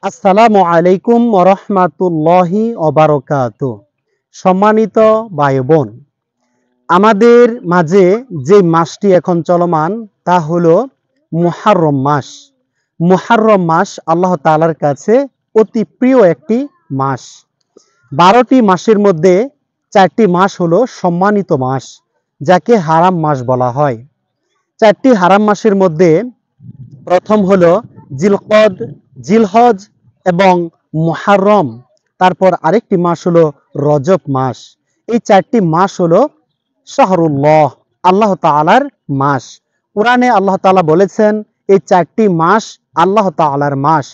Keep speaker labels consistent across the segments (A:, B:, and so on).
A: আসসালামু আলাইকুম ওয়া রাহমাতুল্লাহি ওয়া বারাকাতুহু। সম্মানিত ভাই বোন, আমাদের মাঝে যে মাসটি এখন চলমান তা হলো মুহররম মাস। মুহররম মাস আল্লাহ তাআলার কাছে অতি প্রিয় একটি মাস। 12টি মাসের মধ্যে 4টি মাস হলো সম্মানিত মাস, যাকে হারাম মাস বলা হয়। 4টি হারাম মাসের মধ্যে প্রথম হলো জিলকদ, জিলহজ এবং মুহররম। তারপর আরেকটি মাস হলো রজব মাস। এই 4টি মাস হলো শাহরুল্লাহ, আল্লাহ তাআলার মাস। কোরআনে আল্লাহ তাআলা বলেছেন এই 4টি মাস আল্লাহ তাআলার মাস।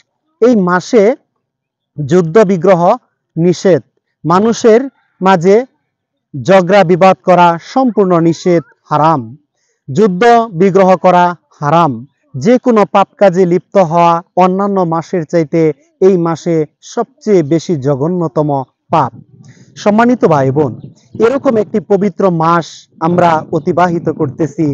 A: এই মাসে যুদ্ধ বিগ্রহ নিষেধ, মানুষের মাঝে ঝগড়া বিবাদ করা সম্পূর্ণ নিষেধ, হারাম। যুদ্ধ বিগ্রহ করা হারাম। যে কোনো পাপ কাজে লিপ্ত হওয়া অন্যান্য মাসের চাইতে এই মাসে সবচেয়ে বেশি জঘন্যতম পাপ। সম্মানিত ভাই বোন, এরকম একটি পবিত্র মাস আমরা অতিবাহিত করতেছি।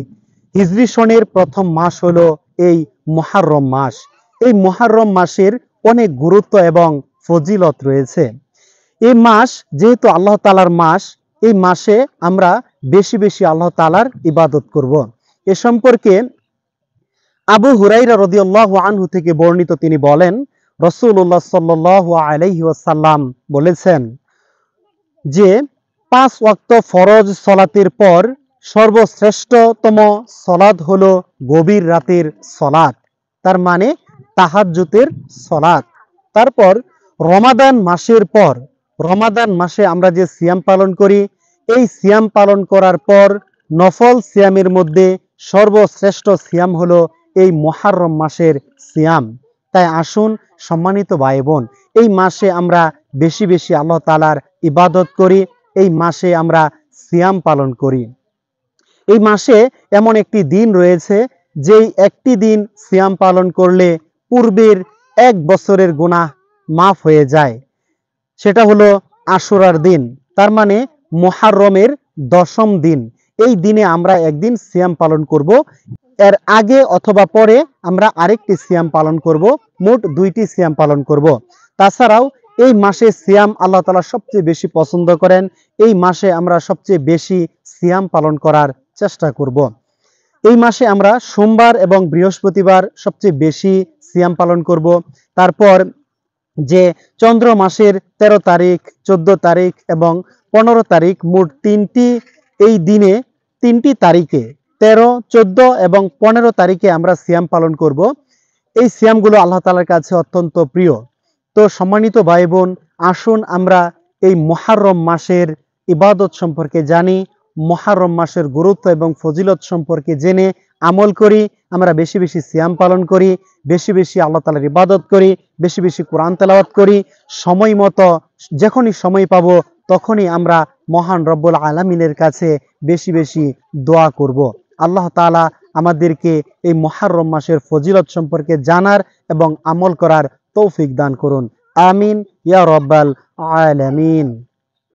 A: হিজরি সনের প্রথম মাস হলো এই মুহররম মাস। এই মুহররম মাসের অনেক গুরুত্ব এবং ফজিলত রয়েছে। এই মাস যেহেতু আল্লাহ তাআলার মাস, এই মাসে আমরা বেশি বেশি আল্লাহ তাআলার ইবাদত করব। এ সম্পর্কে আবু হুরাইরা রাদিয়াল্লাহু আনহু থেকে বর্ণিত, তিনি বলেন রাসূলুল্লাহ সাল্লাল্লাহু আলাইহি ওয়াসাল্লাম বলেছেন যে 5 ওয়াক্ত ফরজ সলাতের পর সর্বশ্রেষ্ঠতম সলাত হলো গভীর রাতের সলাত, তার মানে তাহাজ্জুদের সলাত। তারপর রমাদান মাসের পর, রমাদান মাসে আমরা যে সিয়াম পালন করি, এই সিয়াম পালন করার পর নফল সিয়ামের মধ্যে সর্বশ্রেষ্ঠ সিয়াম হলো এই মুহররম মাসের সিয়াম। তাই আসুন সম্মানিত ভাই বোন, এই মাসে আমরা বেশি বেশি আল্লাহ তাআলার ইবাদত করি, এই মাসে আমরা সিয়াম পালন করি। এই মাসে এমন একটি দিন রয়েছে যেই একটি দিন সিয়াম পালন করলে পূর্বের 1 বছরের গুনাহ মাফ হয়ে যায়। সেটা হলো আশুরার দিন, তার মানে মুহররমের 10ম দিন। এই দিনে আমরা একদিন সিয়াম পালন করব, এর আগে অথবা পরে আমরা আরেকটি সিয়াম পালন করব, মোট 2টি সিয়াম পালন করব। তাছাড়াও এই মাসে সিয়াম আল্লাহ তাআলা সবচেয়ে বেশি পছন্দ করেন। এই মাসে আমরা সবচেয়ে বেশি সিয়াম পালন করার চেষ্টা করব। এই মাসে আমরা সোমবার এবং বৃহস্পতিবার সবচেয়ে বেশি সিয়াম পালন করব। তারপর যে চন্দ্র মাসের 13 তারিখ, 14 তারিখ এবং 15 তারিখ, মোট 3টি এই দিনে 3টি তারিখে 13, 14 এবং 15 তারিখে আমরা সিয়াম পালন করব। এই সিয়ামগুলো আল্লাহ তাআলার কাছে অত্যন্ত প্রিয়। তো সম্মানিত ভাই বোন, আসুন আমরা এই মুহররম মাসের ইবাদত সম্পর্কে জানি, মুহররম মাসের গুরুত্ব এবং ফজিলত সম্পর্কে জেনে আমল করি। আমরা বেশি বেশি সিয়াম পালন করি, বেশি বেশি আল্লাহ তাআলার ইবাদত করি, বেশি বেশি কোরআন তেলাওয়াত করি। সময় মতো যখনই সময় পাবো তখনই আমরা মহান রব্বুল আলামিনের কাছে বেশি বেশি দোয়া করব। আল্লাহ তাআলা আমাদেরকে এই মুহররম মাসের ফজিলত সম্পর্কে জানার এবং আমল করার তৌফিক দান করুন। আমিন ইয়া রাব্বাল আলামিন।